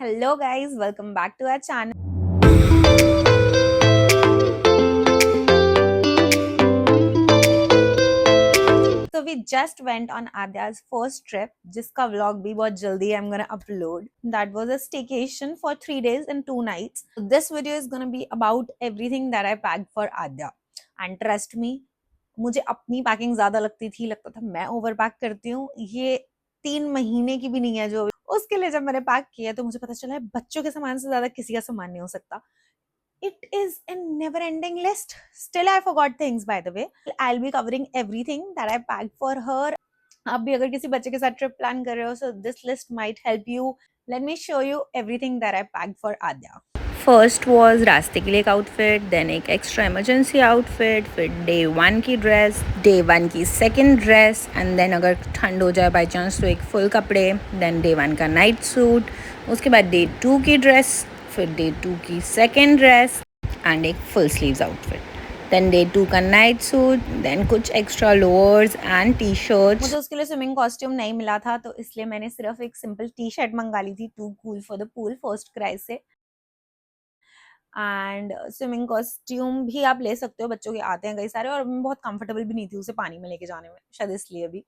Hello guys, welcome back to our channel. So we just went on Adya's first trip, जिसका vlog भी बहुत जल्दी I'm gonna upload. That was a staycation for 3 days and 2 nights. So this video is gonna be about everything that I packed for Adya. And trust me, मुझे अपनी packing ज्यादा लगती थी, लगता था मैं ओवर पैक करती हूँ. ये 3 महीने की भी नहीं है जो उसके लिए जब मैंने पैक किया तो मुझे पता चला है बच्चों के सामान से ज्यादा किसी का सामान नहीं हो सकता. It is a never ending list. Still, I forgot things by the way. I'll be covering everything that I packed for her. आप भी अगर किसी बच्चे के साथ ट्रिप प्लान कर रहे हो, so this list might help you. Let me show you everything that I packed for Adya. First was रास्ते के लिए एक आउटफिट, देन एक एक्स्ट्रा इमरजेंसी आउटफिट, फिर डे 1 की ड्रेस, डे 1 की सेकंड ड्रेस, एंड देन अगर ठंड हो जाए बाई चांस तो एक फुल कपड़े, देन डे 1 का नाइट सूट, उसके बाद डे 2 की ड्रेस, फिर डे 2 की सेकंड ड्रेस एंड एक full sleeves outfit, then day 2 का नाइट सूट, देन कुछ extra lowers and T shirts. मुझे उसके लिए स्विमिंग कॉस्ट्यूम नहीं मिला था तो इसलिए मैंने सिर्फ एक सिंपल टी शर्ट मंगा ली थी, too cool for the pool, FirstCry से. एंड स्विमिंग कॉस्ट्यूम भी आप ले सकते हो, बच्चों के आते हैं कई सारे, और मैं बहुत कंफर्टेबल भी नहीं थी उसे पानी में लेके जाने में, शायद इसलिए भी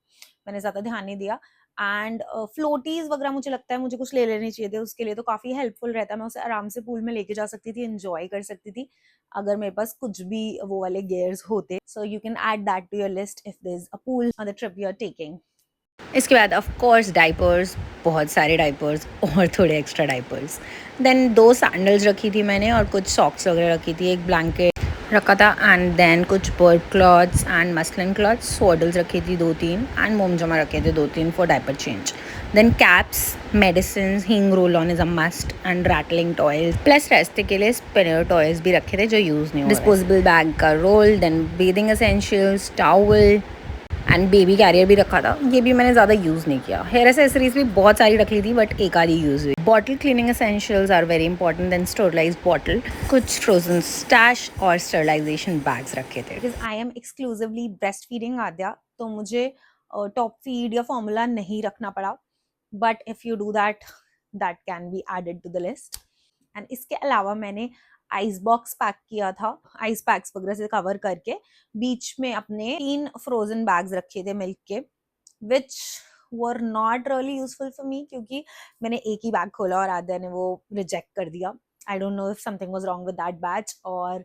मैंने ज़्यादा ध्यान नहीं दिया. एंड फ्लोटीज वगैरह मुझे लगता है मुझे कुछ ले लेने चाहिए थे उसके लिए, तो काफ़ी हेल्पफुल रहता, मैं उसे आराम से पूल में लेके जा सकती थी, एंजॉय कर सकती थी अगर मेरे पास कुछ भी वो वाले गेयर्स होते. So you can add that to your list if there is a pool on the trip you are taking. इसके बाद ऑफ कोर्स डाइपर्स, बहुत सारे डाइपर्स और थोड़े एक्स्ट्रा डाइपर्स. देन 2 सैंडल्स रखी थी मैंने और कुछ सॉक्स वगैरह रखी थी, एक ब्लैंकेट रखा था, एंड देन कुछ burp cloths and muslin cloths, swaddles रखी थी 2-3, एंड मोमजमा रखे थे 2-3 for diaper change. Then caps, medicine, hing roll on is a must, and rattling toys, plus रास्ते के लिए स्पिनर टॉयज भी रखे थे जो यूज़ नहीं हो रहे. डिस्पोजेबल बैग का roll, then bathing essentials, towel and baby carrier भी रखा था, ये भी मैंने ज़्यादा यूज़ नहीं किया. हेयर एसेसरीज भी बहुत सारी रख ली थी बट एक आधी यूज़ हुई. Bottle cleaning essentials are very important, then sterilise bottle, कुछ फ्रोजन स्टैश और स्टरलाइजेशन बैग्स रखे थे. Because I am exclusively breast feeding Aadya, तो मुझे टॉप फीड या फॉर्मूला नहीं रखना पड़ा, but if you do that, that can be added to the list. And इसके अलावा मैंने आइस बॉक्स पैक किया था, आइस पैक्स वगैरह से कवर करके. बीच में अपने 3 फ्रोजन बैग्स रखे थे मिल्क के, which were not really useful for me, क्योंकि मैंने एक ही बैग खोला और आद्या ने वो रिजेक्ट कर दिया. I don't know if something was wrong with that batch, और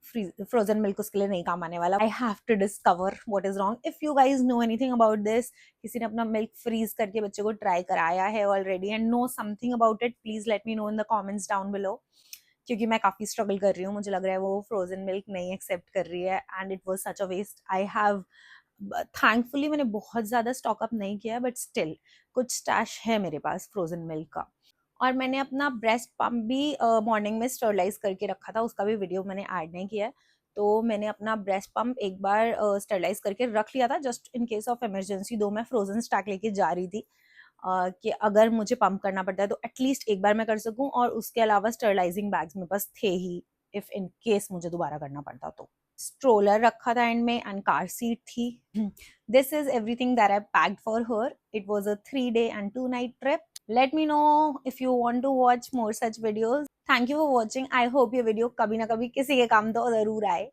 फ्रोजन मिल्क उसके लिए नहीं काम आने वाला. I have to discover what is wrong. If you guys know anything about this, किसी ने अपना मिल्क फ्रीज करके बच्चे को ट्राई कराया है already and know something about it, please let me know in the comments down below, क्योंकि मैं काफ़ी स्ट्रगल कर रही हूँ. मुझे लग रहा है वो फ्रोजन मिल्क नहीं एक्सेप्ट कर रही है and it was such a waste. I have thankfully मैंने बहुत ज़्यादा स्टॉकअप नहीं किया, बट स्टिल कुछ स्टैश है मेरे पास फ्रोजन मिल्क का. और मैंने अपना ब्रेस्ट पम्प भी मॉर्निंग में स्टरलाइज करके रखा था, उसका भी वीडियो मैंने ऐड नहीं किया है. तो मैंने अपना ब्रेस्ट पम्प एक बार स्टरलाइज करके रख लिया था just in case of emergency, दो मैं फ्रोजन स्टैक लेके जा रही थी कि अगर मुझे पंप करना पड़ता है तो एटलीस्ट एक बार मैं कर सकूं. और उसके अलावा स्टरलाइजिंग बैग्स मेरे पास थे ही इफ इन केस मुझे दोबारा करना पड़ता तो. स्ट्रोलर रखा था एंड में, एंड कार सीट थी. This is everything that I packed for her. It was a 3 day and 2 night trip. Let me know if you want to watch more such videos. Thank you for watching. I hope ये video कभी ना कभी किसी के काम तो जरूर आए.